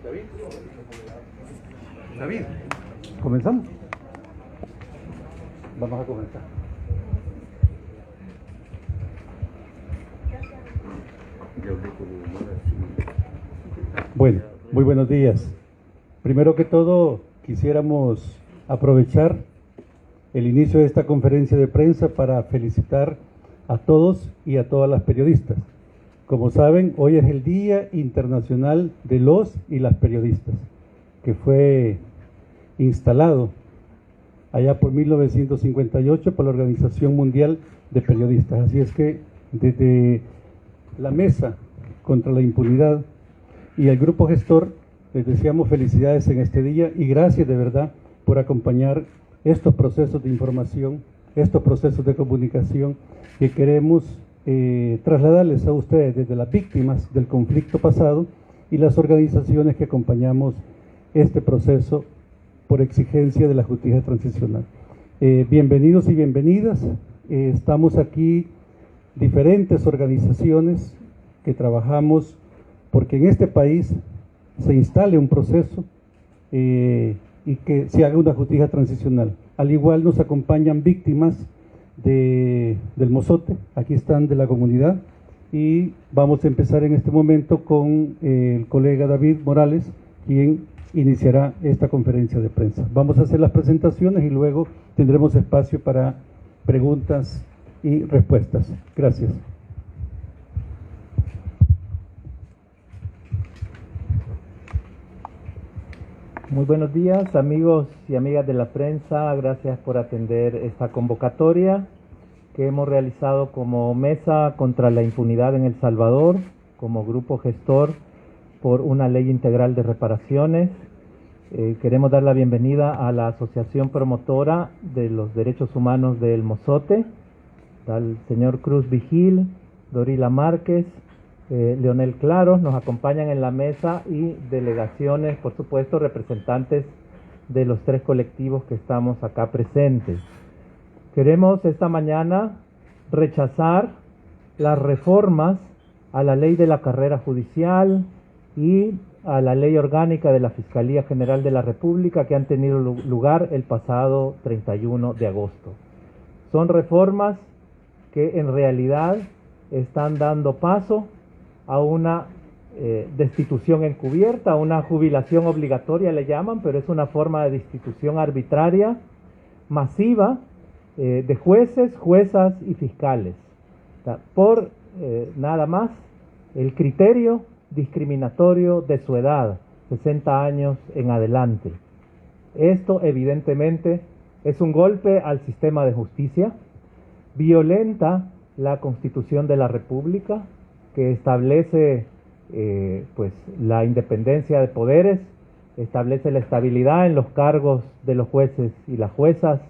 David. David. ¿Comenzamos? Vamos a comenzar. Bueno, muy buenos días. Primero que todo, quisiéramos aprovechar el inicio de esta conferencia de prensa para felicitar a todos y a todas las periodistas. Como saben, hoy es el Día Internacional de los y las Periodistas, que fue instalado allá por 1958 por la Organización Mundial de Periodistas. Así es que desde la Mesa contra la Impunidad y el Grupo Gestor les deseamos felicidades en este día y gracias de verdad por acompañar estos procesos de información, estos procesos de comunicación que queremos trasladarles a ustedes desde las víctimas del conflicto pasado y las organizaciones que acompañamos este proceso por exigencia de la justicia transicional. Bienvenidos y bienvenidas. Estamos aquí diferentes organizaciones que trabajamos porque en este país se instale un proceso y que se haga una justicia transicional. Al igual nos acompañan víctimas del Mozote, aquí están de la comunidad, y vamos a empezar en este momento con el colega David Morales, quien iniciará esta conferencia de prensa. Vamos a hacer las presentaciones y luego tendremos espacio para preguntas y respuestas. Gracias. Muy buenos días, amigos y amigas de la prensa. Gracias por atender esta convocatoria que hemos realizado como Mesa contra la Impunidad en El Salvador, como grupo gestor por una ley integral de reparaciones. Queremos dar la bienvenida a la Asociación Promotora de los Derechos Humanos del Mozote, al señor Cruz Vigil, Dorila Márquez, Leonel Claros, nos acompañan en la mesa, y delegaciones, por supuesto, representantes de los tres colectivos que estamos acá presentes. Queremos esta mañana rechazar las reformas a la ley de la carrera judicial y a la ley orgánica de la Fiscalía General de la República que han tenido lugar el pasado 31 de agosto. Son reformas que en realidad están dando paso a una destitución encubierta, a una jubilación obligatoria le llaman, pero es una forma de destitución arbitraria, masiva, de jueces, juezas y fiscales, por nada más el criterio discriminatorio de su edad, 60 años en adelante. Esto evidentemente es un golpe al sistema de justicia, violenta la Constitución de la República, que establece pues la independencia de poderes, establece la estabilidad en los cargos de los jueces y las juezas.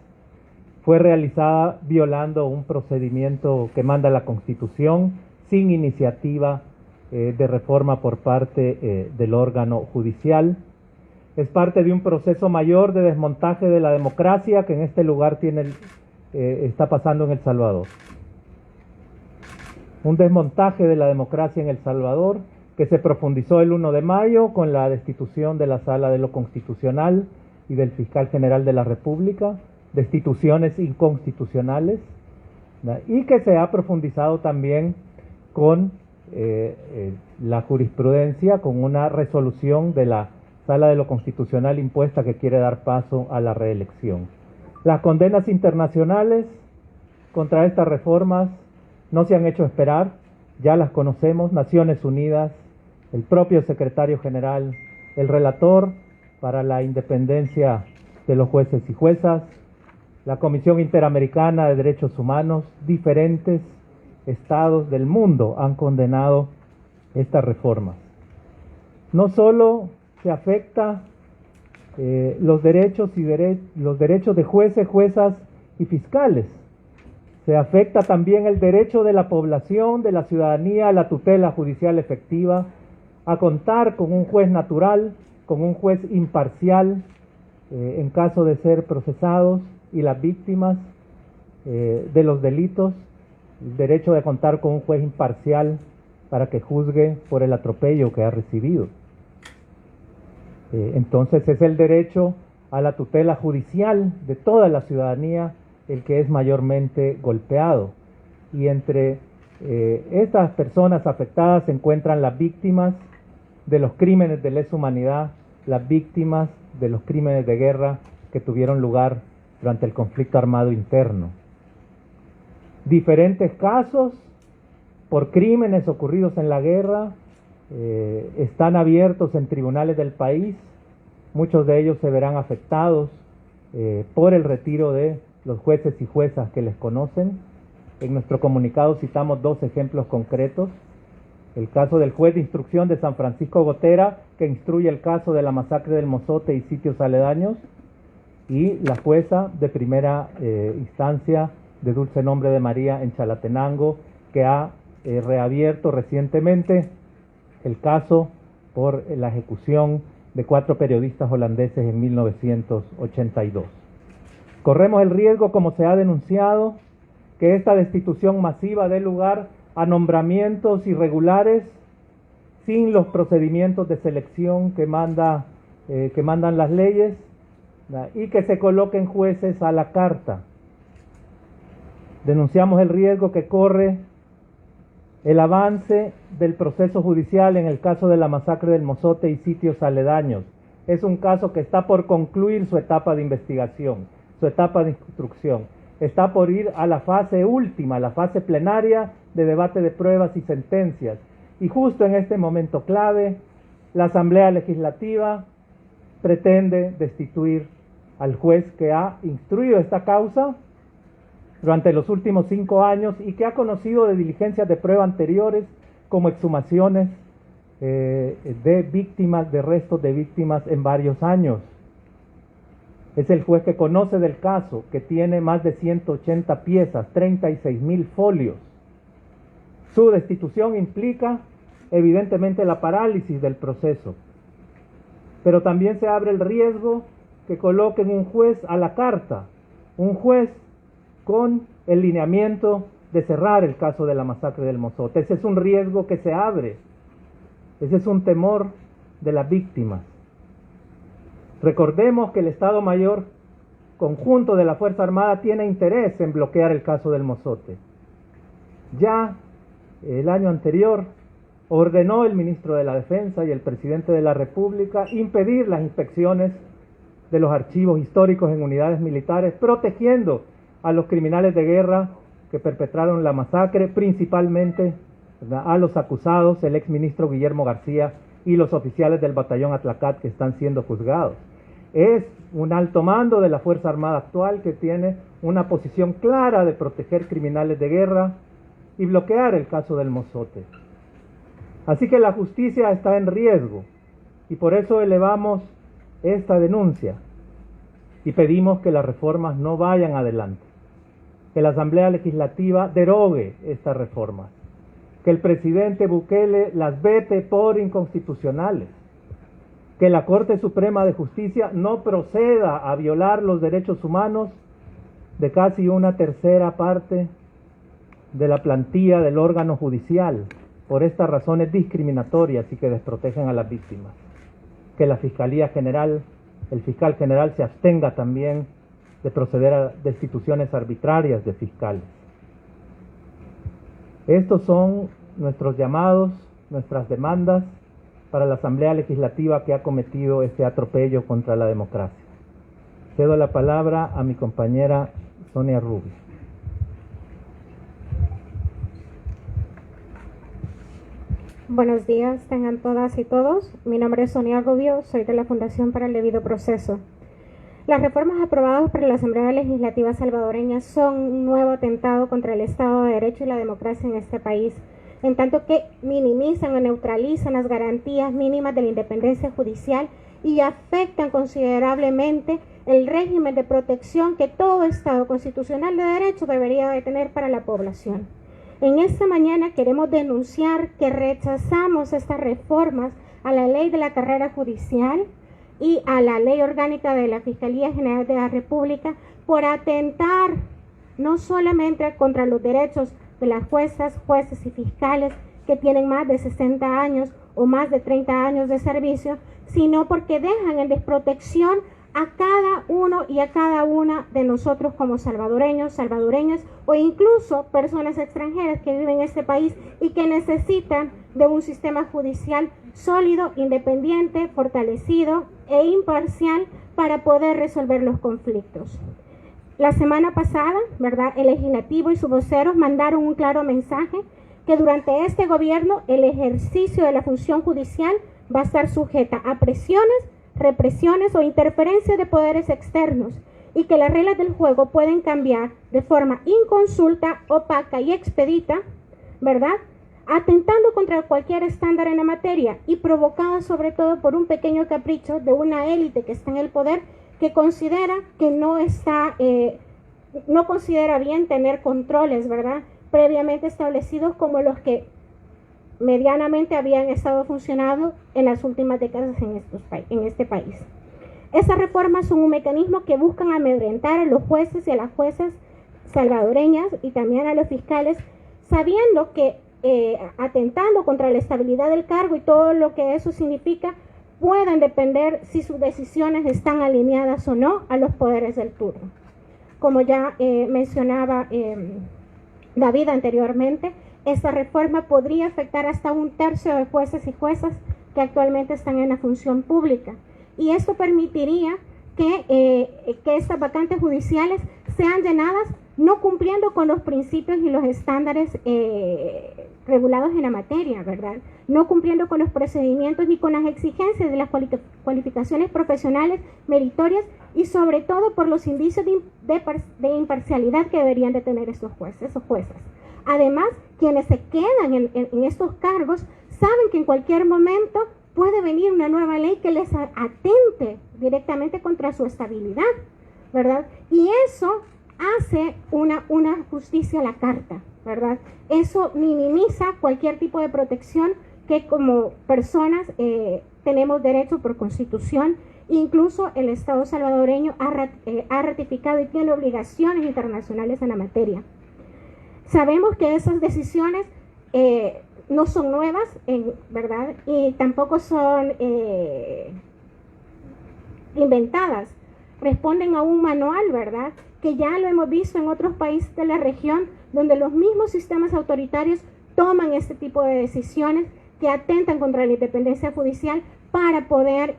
Fue realizada violando un procedimiento que manda la Constitución, sin iniciativa de reforma por parte del órgano judicial. Es parte de un proceso mayor de desmontaje de la democracia que en este lugar está pasando en El Salvador. Un desmontaje de la democracia en El Salvador que se profundizó el 1 de mayo con la destitución de la Sala de lo Constitucional y del Fiscal General de la República, destituciones inconstitucionales, ¿no? Y que se ha profundizado también con la jurisprudencia, con una resolución de la Sala de lo Constitucional impuesta que quiere dar paso a la reelección. Las condenas internacionales contra estas reformas no se han hecho esperar, ya las conocemos: Naciones Unidas, el propio secretario general, el relator para la independencia de los jueces y juezas, la Comisión Interamericana de Derechos Humanos, diferentes estados del mundo han condenado estas reformas. No solo se afecta los derechos de jueces, juezas y fiscales, se afecta también el derecho de la población, de la ciudadanía, a la tutela judicial efectiva, a contar con un juez natural, con un juez imparcial en caso de ser procesados, y las víctimas de los delitos, el derecho de contar con un juez imparcial para que juzgue por el atropello que ha recibido. Entonces es el derecho a la tutela judicial de toda la ciudadanía el que es mayormente golpeado. Y entre estas personas afectadas se encuentran las víctimas de los crímenes de lesa humanidad, las víctimas de los crímenes de guerra que tuvieron lugar durante el conflicto armado interno. Diferentes casos por crímenes ocurridos en la guerra están abiertos en tribunales del país. Muchos de ellos se verán afectados por el retiro de los jueces y juezas que les conocen. En nuestro comunicado citamos 2 ejemplos concretos. El caso del juez de instrucción de San Francisco Gotera, que instruye el caso de la masacre del Mozote y sitios aledaños, y la jueza de primera instancia de Dulce Nombre de María en Chalatenango, que ha reabierto recientemente el caso por la ejecución de 4 periodistas holandeses en 1982. Corremos el riesgo, como se ha denunciado, que esta destitución masiva dé lugar a nombramientos irregulares sin los procedimientos de selección que mandan las leyes, ¿verdad? Y que se coloquen jueces a la carta. Denunciamos el riesgo que corre el avance del proceso judicial en el caso de la masacre del Mozote y sitios aledaños. Es un caso que está por concluir su etapa de investigación, su etapa de instrucción. Está por ir a la fase última, la fase plenaria de debate de pruebas y sentencias. Y justo en este momento clave, la Asamblea Legislativa pretende destituir al juez que ha instruido esta causa durante los últimos 5 años y que ha conocido de diligencias de prueba anteriores como exhumaciones de víctimas, de restos de víctimas en varios años. Es el juez que conoce del caso, que tiene más de 180 piezas, 36.000 folios. Su destitución implica evidentemente la parálisis del proceso, pero también se abre el riesgo que coloquen un juez a la carta, un juez con el lineamiento de cerrar el caso de la masacre del Mozote. Ese es un riesgo que se abre, ese es un temor de las víctimas. Recordemos que el Estado Mayor Conjunto de la Fuerza Armada tiene interés en bloquear el caso del Mozote. Ya el año anterior ordenó el ministro de la Defensa y el presidente de la República impedir las inspecciones de los archivos históricos en unidades militares, protegiendo a los criminales de guerra que perpetraron la masacre, principalmente, ¿verdad?, a los acusados, el exministro Guillermo García y los oficiales del batallón Atlacat que están siendo juzgados. Es un alto mando de la Fuerza Armada actual que tiene una posición clara de proteger criminales de guerra y bloquear el caso del Mozote. Así que la justicia está en riesgo y por eso elevamos esta denuncia y pedimos que las reformas no vayan adelante, que la Asamblea Legislativa derogue estas reformas, que el presidente Bukele las vete por inconstitucionales, que la Corte Suprema de Justicia no proceda a violar los derechos humanos de casi 1/3 parte de la plantilla del órgano judicial por estas razones discriminatorias y que desprotegen a las víctimas, que la Fiscalía General, el fiscal general se abstenga también de proceder a destituciones arbitrarias de fiscales. Estos son nuestros llamados, nuestras demandas para la Asamblea Legislativa que ha cometido este atropello contra la democracia. Cedo la palabra a mi compañera Sonia Rubio. Buenos días, tengan todas y todos. Mi nombre es Sonia Rubio, soy de la Fundación para el Debido Proceso. Las reformas aprobadas por la Asamblea Legislativa salvadoreña son un nuevo atentado contra el Estado de Derecho y la democracia en este país, en tanto que minimizan o neutralizan las garantías mínimas de la independencia judicial y afectan considerablemente el régimen de protección que todo Estado constitucional de derecho debería de tener para la población. En esta mañana queremos denunciar que rechazamos estas reformas a la ley de la carrera judicial y a la ley orgánica de la Fiscalía General de la República por atentar no solamente contra los derechos de las juezas, jueces y fiscales que tienen más de 60 años o más de 30 años de servicio, sino porque dejan en desprotección a cada uno y a cada una de nosotros como salvadoreños, salvadoreñas o incluso personas extranjeras que viven en este país y que necesitan de un sistema judicial sólido, independiente, fortalecido e imparcial para poder resolver los conflictos. La semana pasada, ¿verdad?, el legislativo y sus voceros mandaron un claro mensaje que durante este gobierno el ejercicio de la función judicial va a estar sujeta a presiones, represiones o interferencias de poderes externos y que las reglas del juego pueden cambiar de forma inconsulta, opaca y expedita, ¿verdad?, atentando contra cualquier estándar en la materia y provocada sobre todo por un pequeño capricho de una élite que está en el poder que considera que no considera bien tener controles, ¿verdad?, previamente establecidos como los que medianamente habían estado funcionando en las últimas décadas en este país. Esas reformas son un mecanismo que buscan amedrentar a los jueces y a las juezas salvadoreñas y también a los fiscales, sabiendo que atentando contra la estabilidad del cargo y todo lo que eso significa, pueden depender si sus decisiones están alineadas o no a los poderes del turno. Como ya mencionaba David anteriormente, esta reforma podría afectar hasta 1/3 de jueces y juezas que actualmente están en la función pública. Y esto permitiría que estas vacantes judiciales sean llenadas no cumpliendo con los principios y los estándares regulados en la materia, ¿verdad? No cumpliendo con los procedimientos ni con las exigencias de las cualificaciones profesionales meritorias y sobre todo por los indicios de imparcialidad que deberían de tener esos jueces o juezas. Además, quienes se quedan en estos cargos saben que en cualquier momento puede venir una nueva ley que les atente directamente contra su estabilidad, ¿verdad? Y eso hace una justicia a la carta, ¿verdad? Eso minimiza cualquier tipo de protección que como personas tenemos derecho por Constitución. Incluso el Estado salvadoreño ha ratificado y tiene obligaciones internacionales en la materia. Sabemos que esas decisiones no son nuevas, ¿verdad? Y tampoco son inventadas. Responden a un manual, ¿verdad?, que ya lo hemos visto en otros países de la región, donde los mismos sistemas autoritarios toman este tipo de decisiones que atentan contra la independencia judicial para poder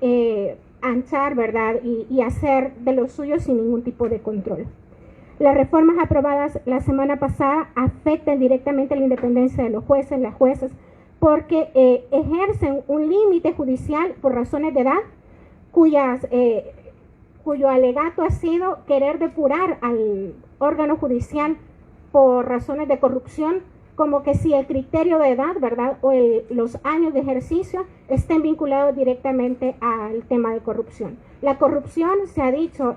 anchar, ¿verdad?, y hacer de lo suyo sin ningún tipo de control. Las reformas aprobadas la semana pasada afectan directamente la independencia de los jueces, las juezas, porque ejercen un límite judicial por razones de edad, cuyo alegato ha sido querer depurar al órgano judicial por razones de corrupción, como que si el criterio de edad, ¿verdad?, o los años de ejercicio estén vinculados directamente al tema de corrupción. La corrupción, se ha dicho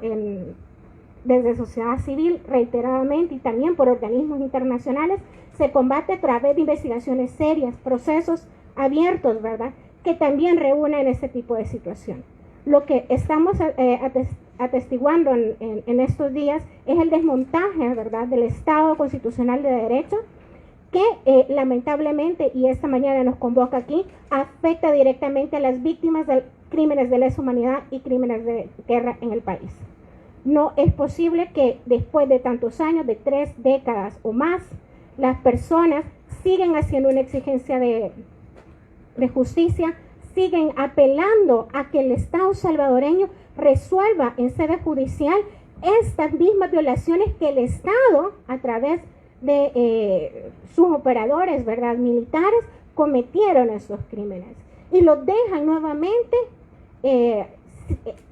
desde sociedad civil reiteradamente y también por organismos internacionales, se combate a través de investigaciones serias, procesos abiertos, ¿verdad?, que también reúnen ese tipo de situación. Lo que estamos atestiguando en estos días es el desmontaje, ¿verdad?, del Estado constitucional de derecho, que lamentablemente, y esta mañana nos convoca aquí, afecta directamente a las víctimas de crímenes de lesa humanidad y crímenes de guerra en el país. No es posible que después de tantos años, de 3 décadas o más, las personas siguen haciendo una exigencia de justicia, siguen apelando a que el Estado salvadoreño resuelva en sede judicial estas mismas violaciones que el Estado, a través de sus operadores, ¿verdad?, militares, cometieron esos crímenes y los dejan nuevamente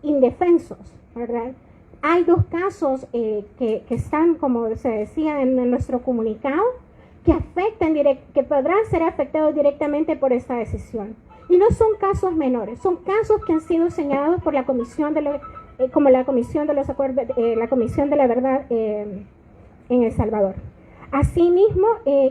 indefensos, ¿verdad? Hay 2 casos que están, como se decía en nuestro comunicado, que podrán ser afectados directamente por esta decisión. Y no son casos menores, son casos que han sido señalados por la Comisión como la Comisión de los Acuerdos, la Comisión de la Verdad en El Salvador. Asimismo,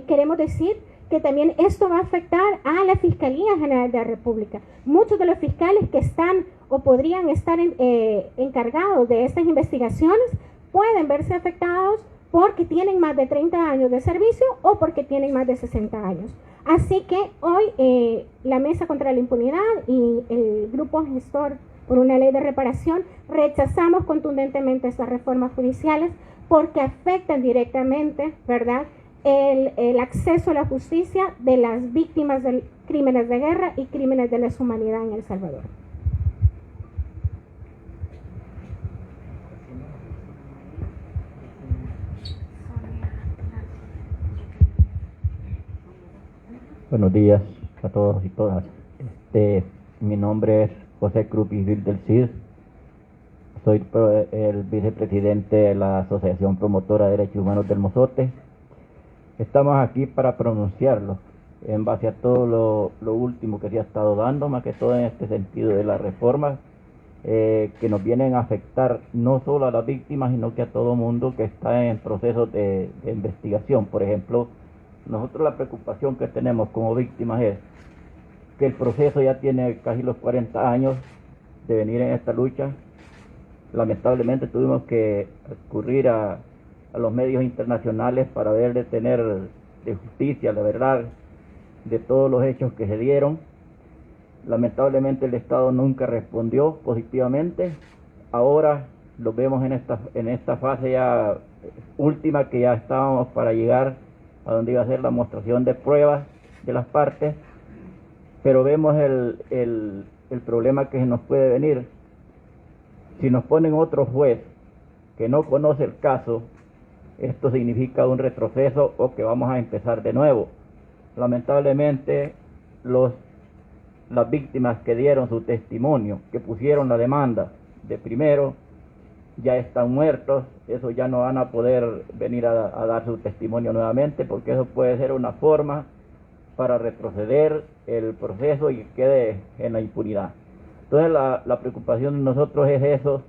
queremos decir que también esto va a afectar a la Fiscalía General de la República. Muchos de los fiscales que están o podrían estar encargados de estas investigaciones pueden verse afectados porque tienen más de 30 años de servicio o porque tienen más de 60 años. Así que hoy la Mesa contra la Impunidad y el grupo gestor por una ley de reparación rechazamos contundentemente estas reformas judiciales porque afectan directamente, ¿verdad?, el acceso a la justicia de las víctimas de crímenes de guerra y crímenes de lesa humanidad en El Salvador. Buenos días a todos y todas. Mi nombre es José Cruz Vigil del CID. Soy el vicepresidente de la Asociación Promotora de Derechos Humanos del Mozote. Estamos aquí para pronunciarlo en base a todo lo último que se ha estado dando, más que todo en este sentido de las reformas que nos vienen a afectar no solo a las víctimas, sino que a todo mundo que está en procesos de investigación. Por ejemplo, nosotros la preocupación que tenemos como víctimas es que el proceso ya tiene casi los 40 años de venir en esta lucha. Lamentablemente tuvimos que recurrir a los medios internacionales para ver de tener de justicia, la verdad, de todos los hechos que se dieron. Lamentablemente el Estado nunca respondió positivamente. Ahora lo vemos en esta fase ya última, que ya estábamos para llegar a donde iba a ser la mostración de pruebas de las partes, pero vemos el problema que se nos puede venir. Si nos ponen otro juez que no conoce el caso, esto significa un retroceso o que vamos a empezar de nuevo. Lamentablemente, las víctimas que dieron su testimonio, que pusieron la demanda de primero, ya están muertos. Eso ya no van a poder venir a dar su testimonio nuevamente, porque eso puede ser una forma para retroceder el proceso y que quede en la impunidad. Entonces la preocupación de nosotros es eso,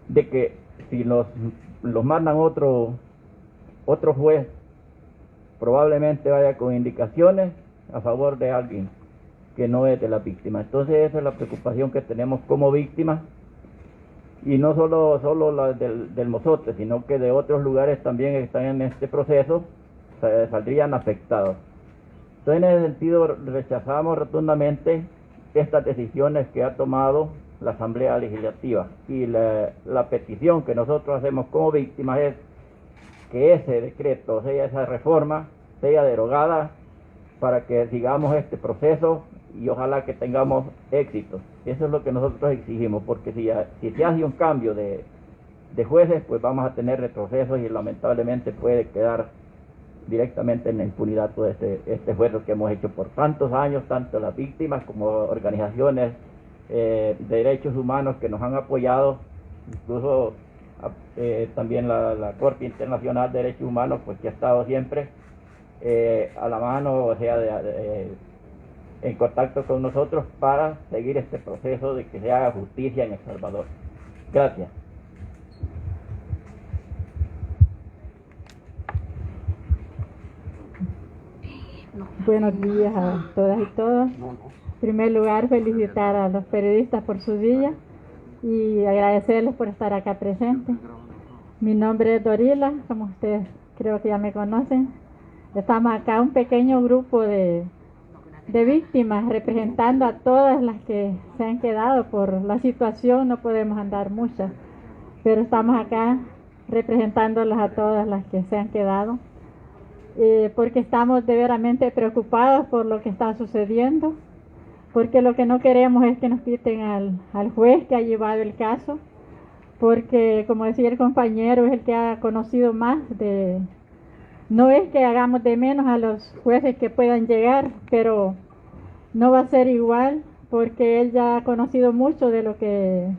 de que si los mandan otro juez, probablemente vaya con indicaciones a favor de alguien que no es de la víctima. Entonces esa es la preocupación que tenemos como víctimas, y no solo la del Mozote, sino que de otros lugares también que están en este proceso saldrían afectados. Entonces, en ese sentido, rechazamos rotundamente estas decisiones que ha tomado la Asamblea Legislativa, y la petición que nosotros hacemos como víctimas es que ese decreto, o sea, esa reforma, sea derogada para que sigamos este proceso y ojalá que tengamos éxito. Eso es lo que nosotros exigimos, porque si se hace un cambio de jueces, pues vamos a tener retrocesos y lamentablemente puede quedar directamente en la impunidad todo este esfuerzo que hemos hecho por tantos años, tanto las víctimas como organizaciones de derechos humanos que nos han apoyado, incluso también la Corte Internacional de Derechos Humanos, pues que ha estado siempre a la mano, o sea, en contacto con nosotros para seguir este proceso de que se haga justicia en El Salvador. Gracias. Buenos días a todas y todos. En primer lugar, felicitar a los periodistas por su día y agradecerles por estar acá presentes. Mi nombre es Dorila, como ustedes creo que ya me conocen. Estamos acá un pequeño grupo de víctimas representando a todas las que se han quedado por la situación. No podemos andar muchas, pero estamos acá representándolas a todas las que se han quedado, porque estamos de veramente preocupados por lo que está sucediendo, porque lo que no queremos es que nos quiten al juez que ha llevado el caso, porque como decía el compañero, es el que ha conocido más de... No es que hagamos de menos a los jueces que puedan llegar, pero no va a ser igual, porque él ya ha conocido mucho de lo que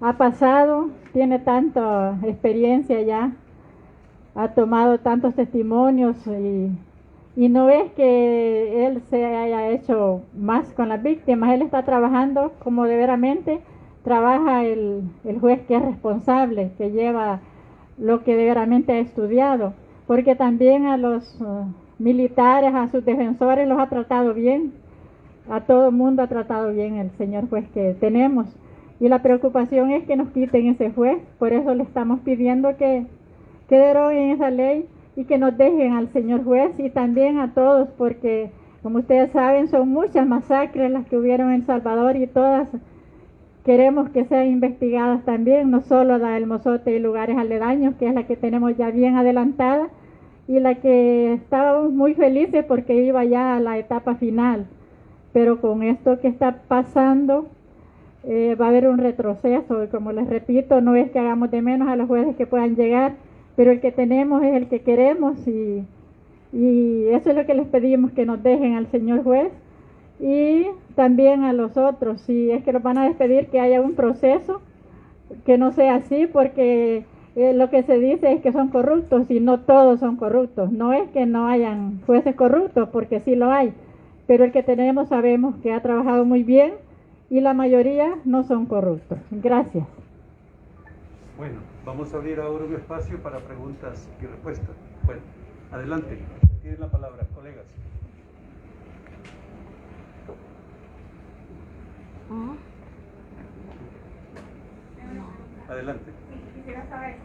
ha pasado, tiene tanta experiencia ya, ha tomado tantos testimonios y no es que él se haya hecho más con las víctimas. Él está trabajando como de veramente trabaja el juez que es responsable, que lleva lo que de veramente ha estudiado, porque también a los militares, a sus defensores los ha tratado bien, a todo el mundo ha tratado bien el señor juez que tenemos, y la preocupación es que nos quiten ese juez. Por eso le estamos pidiendo que que deroguen esa ley y que nos dejen al señor juez y también a todos, porque como ustedes saben son muchas masacres las que hubieron en El Salvador y todas queremos que sean investigadas también, no solo la del Mozote y lugares aledaños, que es la que tenemos ya bien adelantada y la que estábamos muy felices porque iba ya a la etapa final. Pero con esto que está pasando va a haber un retroceso y como les repito, no es que hagamos de menos a los jueces que puedan llegar, pero el que tenemos es el que queremos y eso es lo que les pedimos, que nos dejen al señor juez y también a los otros. Si es que los van a despedir, que haya un proceso, que no sea así, porque lo que se dice es que son corruptos y no todos son corruptos. No es que no hayan jueces corruptos, porque sí lo hay, pero el que tenemos sabemos que ha trabajado muy bien y la mayoría no son corruptos. Gracias. Bueno, vamos a abrir ahora un espacio para preguntas y respuestas. Bueno, adelante, tienen la palabra, colegas. Adelante. Quisiera saber,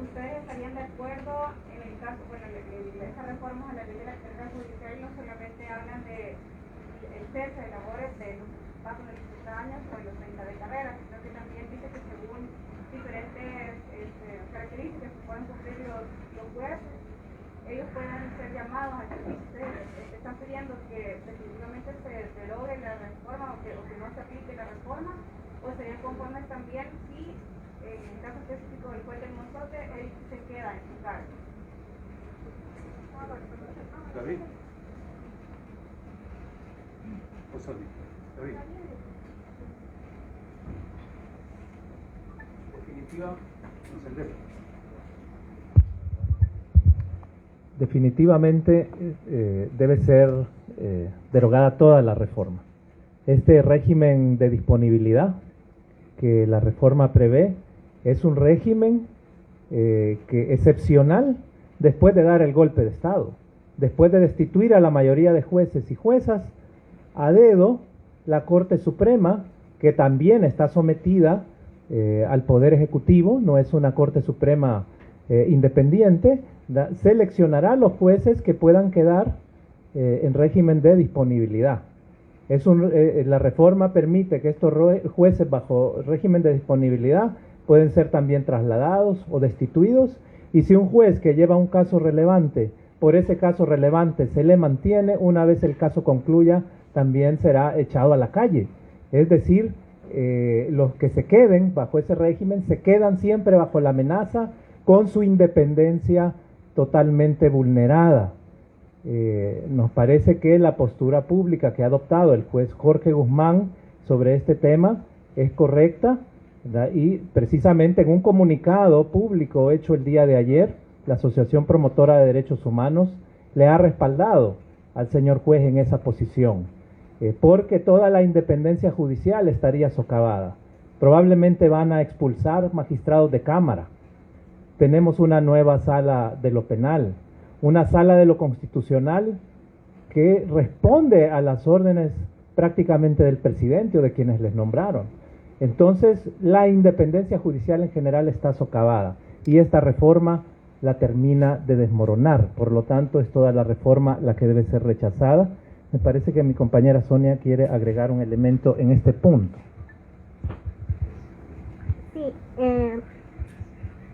¿ustedes estarían de acuerdo en el caso, bueno, estas reformas a la ley de la carrera judicial no solamente hablan de el cese de labores de los pasos de los 60 años o de los 30 de carrera, sino que también dice que según diferentes características que puedan cumplir los jueces, ellos puedan ser llamados a servicio. Están pidiendo que definitivamente se derogue la reforma o que no se aplique la reforma, o serían conformes también si en el caso específico del juez del Mozote, él se queda en su cargo. David. David. Definitivamente debe ser derogada toda la reforma. Este régimen de disponibilidad que la reforma prevé es un régimen que excepcional después de dar el golpe de Estado, después de destituir a la mayoría de jueces y juezas, a dedo la Corte Suprema, que también está sometida al Poder Ejecutivo, no es una Corte Suprema independiente, seleccionará los jueces que puedan quedar en régimen de disponibilidad. La reforma permite que estos jueces bajo régimen de disponibilidad pueden ser también trasladados o destituidos, y si un juez que lleva un caso relevante, por ese caso relevante se le mantiene, una vez el caso concluya, también será echado a la calle. Es decir, los que se queden bajo ese régimen se quedan siempre bajo la amenaza, con su independencia totalmente vulnerada. Nos parece que la postura pública que ha adoptado el juez Jorge Guzmán sobre este tema es correcta, ¿verdad? Y precisamente en un comunicado público hecho el día de ayer, la Asociación Promotora de Derechos Humanos le ha respaldado al señor juez en esa posición, porque toda la independencia judicial estaría socavada. Probablemente van a expulsar magistrados de cámara. Tenemos una nueva sala de lo penal, una sala de lo constitucional que responde a las órdenes prácticamente del presidente o de quienes les nombraron. Entonces, la independencia judicial en general está socavada y esta reforma la termina de desmoronar. Por lo tanto, es toda la reforma la que debe ser rechazada. Me parece que mi compañera Sonia quiere agregar un elemento en este punto. Sí,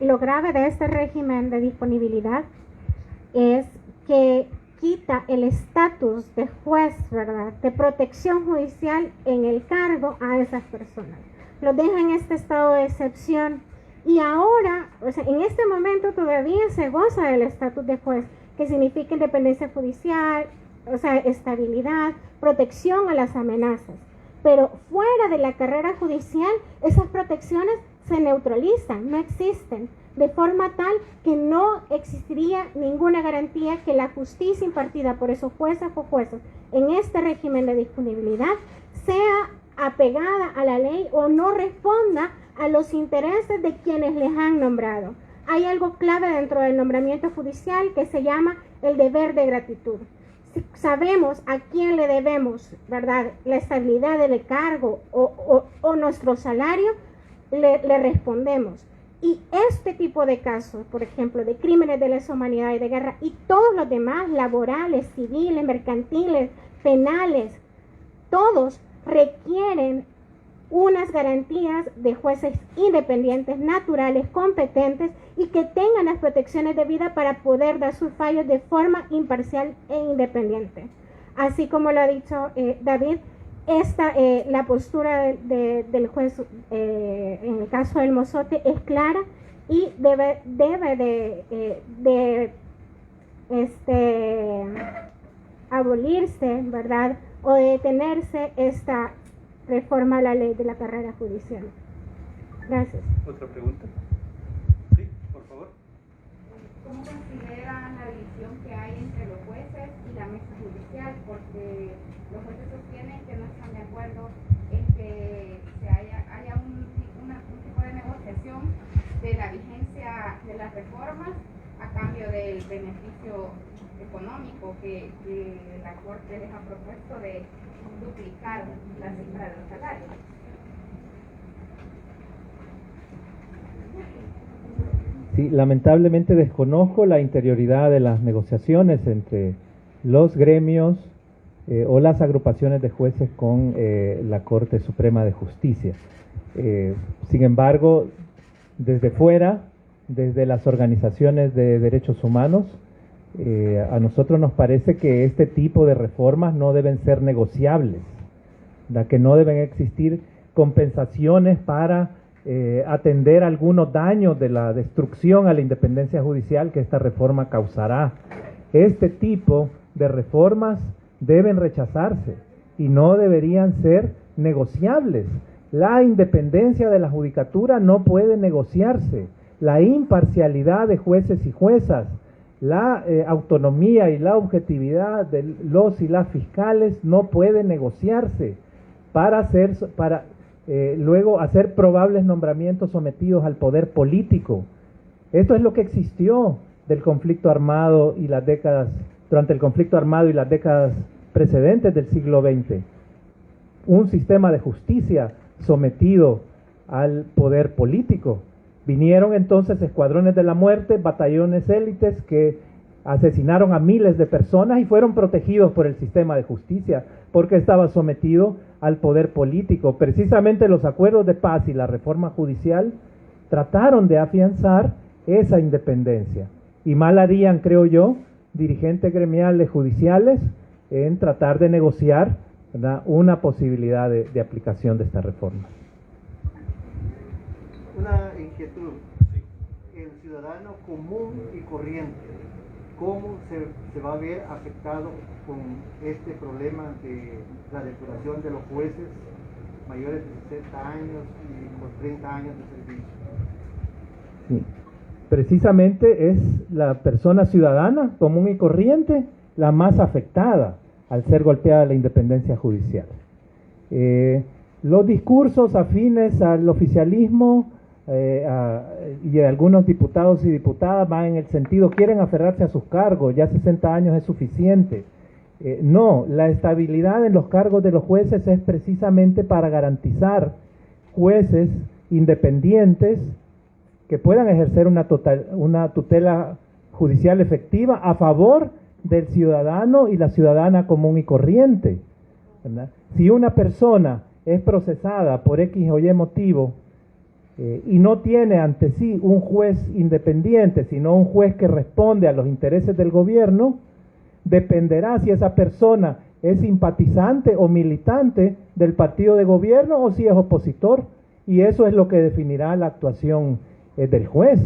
lo grave de este régimen de disponibilidad es que quita el estatus de juez, ¿verdad?, de protección judicial en el cargo a esas personas. Lo deja en este estado de excepción y ahora, o sea, en este momento todavía se goza del estatus de juez, que significa independencia judicial, o sea, estabilidad, protección a las amenazas. Pero fuera de la carrera judicial, esas protecciones se neutralizan, no existen, de forma tal que no existiría ninguna garantía que la justicia impartida por esos jueces o jueces en este régimen de disponibilidad sea apegada a la ley o no responda a los intereses de quienes les han nombrado. Hay algo clave dentro del nombramiento judicial que se llama el deber de gratitud. Si sabemos a quién le debemos, ¿verdad?, la estabilidad del cargo o nuestro salario, le respondemos. Y este tipo de casos, por ejemplo, de crímenes de lesa humanidad y de guerra, y todos los demás, laborales, civiles, mercantiles, penales, todos requieren unas garantías de jueces independientes, naturales, competentes y que tengan las protecciones debidas para poder dar sus fallos de forma imparcial e independiente. Así como lo ha dicho David, la postura del juez en el caso del Mozote es clara y debe de abolirse, ¿verdad? O de detenerse esta reforma a la ley de la carrera judicial. Gracias. ¿Otra pregunta? Sí, por favor. ¿Cómo consideran la división que hay entre los jueces y la mesa judicial? Porque los jueces sostienen que no están de acuerdo en que haya un tipo de negociación de la vigencia de las reformas a cambio del beneficio económico que la Corte les ha propuesto de duplicar la cifra de los salarios. Sí, lamentablemente desconozco la interioridad de las negociaciones entre los gremios o las agrupaciones de jueces con la Corte Suprema de Justicia. Sin embargo, desde fuera, desde las organizaciones de derechos humanos, a nosotros nos parece que este tipo de reformas no deben ser negociables, que no deben existir compensaciones para atender algunos daños de la destrucción a la independencia judicial que esta reforma causará. Este tipo de reformas deben rechazarse y no deberían ser negociables. La independencia de la judicatura no puede negociarse. La imparcialidad de jueces y juezas, la autonomía y la objetividad de los y las fiscales no puede negociarse para luego hacer probables nombramientos sometidos al poder político. Esto es lo que existió del conflicto armado y las décadas, durante el conflicto armado y las décadas precedentes del siglo XX. Un sistema de justicia sometido al poder político. Vinieron entonces escuadrones de la muerte, batallones élites que asesinaron a miles de personas y fueron protegidos por el sistema de justicia porque estaba sometido al poder político. Precisamente los acuerdos de paz y la reforma judicial trataron de afianzar esa independencia. Y mal harían, creo yo, dirigentes gremiales judiciales en tratar de negociar, ¿verdad?, una posibilidad de aplicación de esta reforma. Una inquietud. El ciudadano común y corriente, ¿cómo se va a ver afectado con este problema de la depuración de los jueces mayores de 60 años y con 30 años de servicio? Sí. Precisamente es la persona ciudadana común y corriente la más afectada al ser golpeada la independencia judicial. Los discursos afines al oficialismo y de algunos diputados y diputadas van en el sentido, quieren aferrarse a sus cargos, ya 60 años es suficiente. No, la estabilidad en los cargos de los jueces es precisamente para garantizar jueces independientes que puedan ejercer una tutela judicial efectiva a favor del ciudadano y la ciudadana común y corriente, ¿verdad? Si una persona es procesada por X o Y motivo y no tiene ante sí un juez independiente, sino un juez que responde a los intereses del gobierno, dependerá si esa persona es simpatizante o militante del partido de gobierno o si es opositor, y eso es lo que definirá la actuación del juez.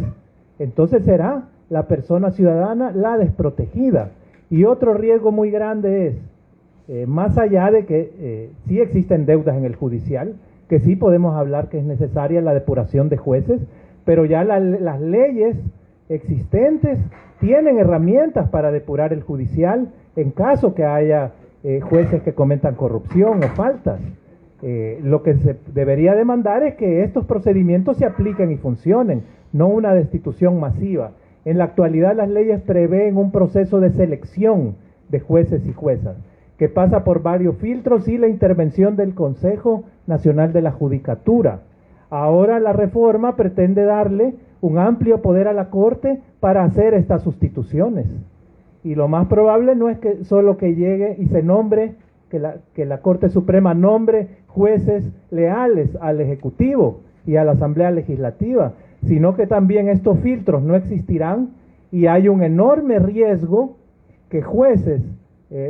Entonces será la persona ciudadana la desprotegida. Y otro riesgo muy grande es, más allá de que sí existen deudas en el judicial, que sí podemos hablar que es necesaria la depuración de jueces, pero ya las leyes existentes tienen herramientas para depurar el judicial en caso que haya jueces que cometan corrupción o faltas. Lo que se debería demandar es que estos procedimientos se apliquen y funcionen, no una destitución masiva. En la actualidad las leyes prevén un proceso de selección de jueces y juezas, que pasa por varios filtros y la intervención del Consejo Nacional de la Judicatura. Ahora la reforma pretende darle un amplio poder a la Corte para hacer estas sustituciones. Y lo más probable no es que solo que llegue y se nombre, que la Corte Suprema nombre jueces leales al Ejecutivo y a la Asamblea Legislativa, sino que también estos filtros no existirán y hay un enorme riesgo que jueces,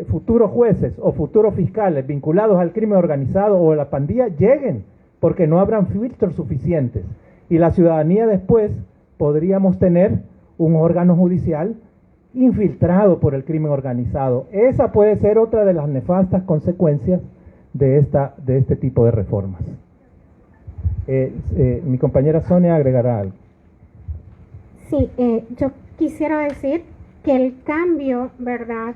futuros jueces o futuros fiscales vinculados al crimen organizado o a la pandilla lleguen, porque no habrán filtros suficientes. Y la ciudadanía después podríamos tener un órgano judicial infiltrado por el crimen organizado. Esa puede ser otra de las nefastas consecuencias de este tipo de reformas. Mi compañera Sonia agregará algo. Sí, yo quisiera decir que el cambio, ¿verdad?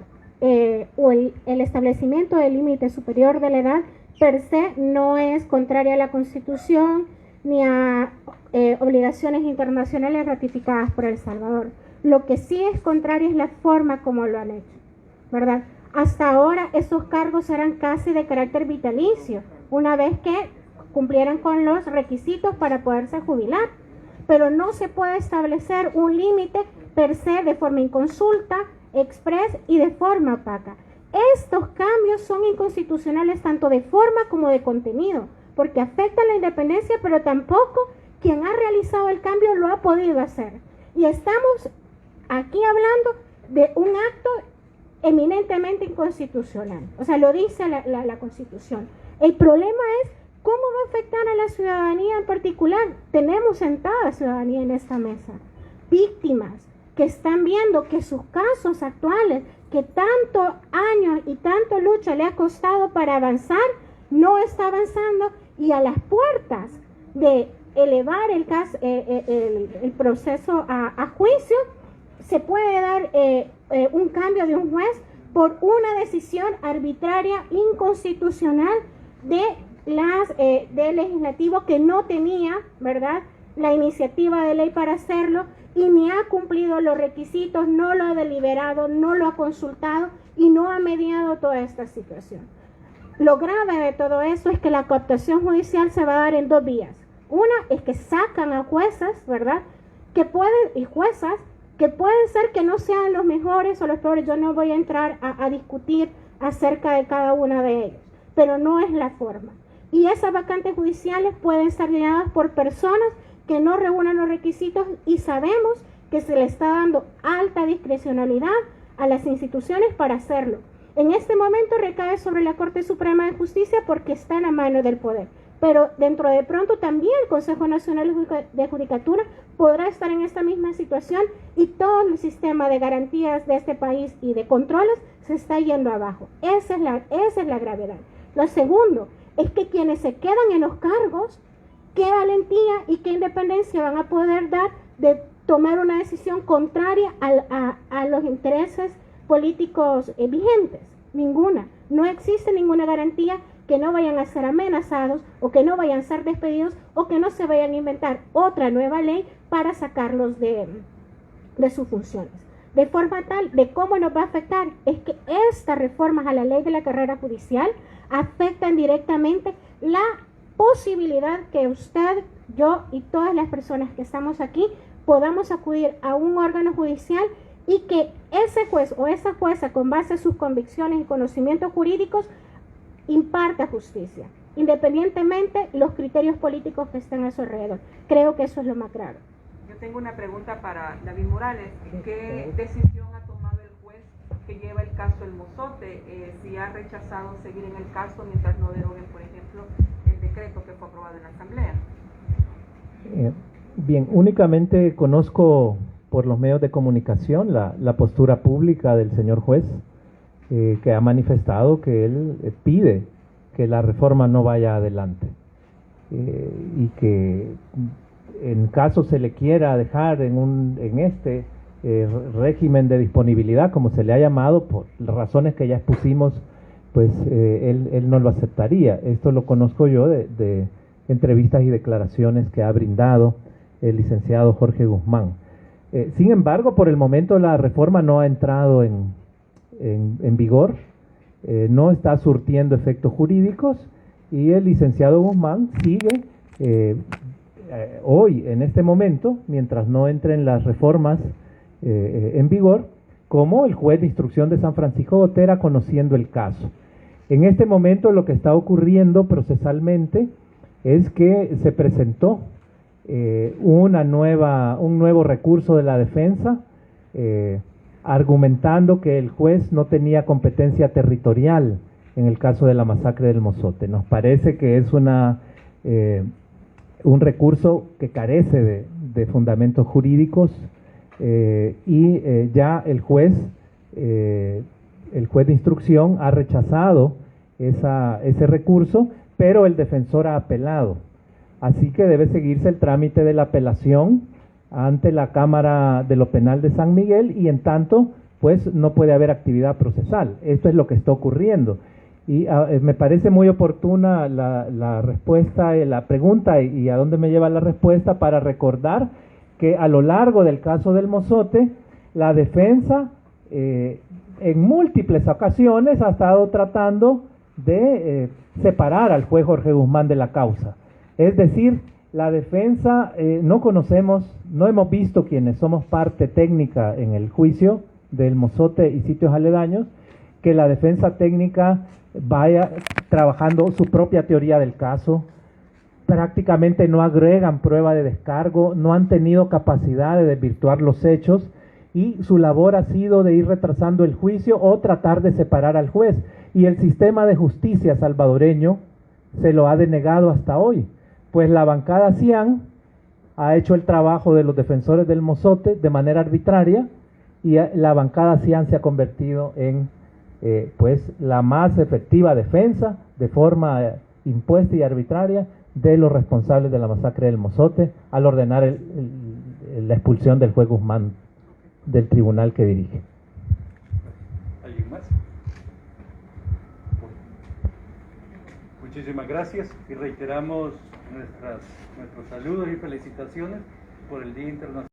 O el establecimiento del límite superior de la edad per se no es contraria a la Constitución ni a obligaciones internacionales ratificadas por El Salvador. Lo que sí es contrario es la forma como lo han hecho, ¿verdad? Hasta ahora esos cargos eran casi de carácter vitalicio, una vez que cumplieran con los requisitos para poderse jubilar, pero no se puede establecer un límite per se de forma inconsulta, express y de forma opaca. Estos cambios son inconstitucionales tanto de forma como de contenido, porque afectan la independencia, pero tampoco quien ha realizado el cambio lo ha podido hacer. Y estamos aquí hablando de un acto eminentemente inconstitucional. O sea, lo dice la Constitución. El problema es cómo va a afectar a la ciudadanía en particular. Tenemos sentada ciudadanía en esta mesa, víctimas que están viendo que sus casos actuales, que tanto años y tanto lucha le ha costado para avanzar, no está avanzando, y a las puertas de elevar el proceso a juicio, se puede dar un cambio de un juez por una decisión arbitraria, inconstitucional del legislativo que no tenía, ¿verdad?, la iniciativa de ley para hacerlo y ni ha cumplido los requisitos, no lo ha deliberado, no lo ha consultado y no ha mediado toda esta situación. Lo grave de todo eso es que la cooptación judicial se va a dar en dos vías. Una es que sacan a jueces, ¿verdad?, y juezas que pueden ser que no sean los mejores o los peores. Yo no voy a entrar a discutir acerca de cada una de ellos, pero no es la forma. Y esas vacantes judiciales pueden ser llenadas por personas que no reúnan los requisitos, y sabemos que se le está dando alta discrecionalidad a las instituciones para hacerlo. En este momento recae sobre la Corte Suprema de Justicia porque está en la mano del poder, pero dentro de pronto también el Consejo Nacional de Judicatura podrá estar en esta misma situación, y todo el sistema de garantías de este país y de controles se está yendo abajo. Esa es la gravedad. Lo segundo es que quienes se quedan en los cargos, qué valentía y qué independencia van a poder dar de tomar una decisión contraria a los intereses políticos vigentes. Ninguna. No existe ninguna garantía que no vayan a ser amenazados o que no vayan a ser despedidos o que no se vayan a inventar otra nueva ley para sacarlos de sus funciones. De forma tal, de cómo nos va a afectar, es que estas reformas a la ley de la carrera judicial afectan directamente la posibilidad que usted, yo y todas las personas que estamos aquí podamos acudir a un órgano judicial y que ese juez o esa jueza, con base a sus convicciones y conocimientos jurídicos, imparta justicia, independientemente los criterios políticos que estén a su alrededor. Creo que eso es lo más grave. Yo tengo una pregunta para David Morales. ¿Qué decisión ha tomado el juez que lleva el caso El Mozote? Si ha rechazado seguir en el caso mientras no deroguen, por ejemplo, el decreto que fue aprobado en la Asamblea. Bien, únicamente conozco por los medios de comunicación la postura pública del señor juez, que ha manifestado que él pide que la reforma no vaya adelante, y que en caso se le quiera dejar en este régimen de disponibilidad, como se le ha llamado, por razones que ya expusimos, pues él no lo aceptaría. Esto lo conozco yo de entrevistas y declaraciones que ha brindado el licenciado Jorge Guzmán. Sin embargo, por el momento la reforma no ha entrado en vigor, no está surtiendo efectos jurídicos, y el licenciado Guzmán sigue hoy, en este momento, mientras no entren las reformas en vigor, como el juez de instrucción de San Francisco Gotera conociendo el caso. En este momento lo que está ocurriendo procesalmente es que se presentó un nuevo recurso de la defensa, argumentando que el juez no tenía competencia territorial en el caso de la masacre del Mozote. Nos parece que es un recurso que carece de fundamentos jurídicos y ya el juez de instrucción ha rechazado ese recurso, pero el defensor ha apelado. Así que debe seguirse el trámite de la apelación ante la Cámara de lo Penal de San Miguel y en tanto, pues no puede haber actividad procesal. Esto es lo que está ocurriendo. Y me parece muy oportuna la respuesta, la pregunta y a dónde me lleva la respuesta para recordar que a lo largo del caso del Mozote, la defensa en múltiples ocasiones ha estado tratando de separar al juez Jorge Guzmán de la causa. Es decir, la defensa no hemos visto quienes somos parte técnica en el juicio del Mozote y sitios aledaños, que la defensa técnica vaya trabajando su propia teoría del caso, prácticamente no agregan prueba de descargo, no han tenido capacidad de desvirtuar los hechos y su labor ha sido de ir retrasando el juicio o tratar de separar al juez. Y el sistema de justicia salvadoreño se lo ha denegado hasta hoy, pues la bancada CIAN ha hecho el trabajo de los defensores del Mozote de manera arbitraria y la bancada CIAN se ha convertido en pues la más efectiva defensa de forma impuesta y arbitraria de los responsables de la masacre del Mozote al ordenar la expulsión del juez Guzmán del tribunal que dirige. ¿Alguien más? Muchísimas gracias y reiteramos nuestros saludos y felicitaciones por el Día Internacional.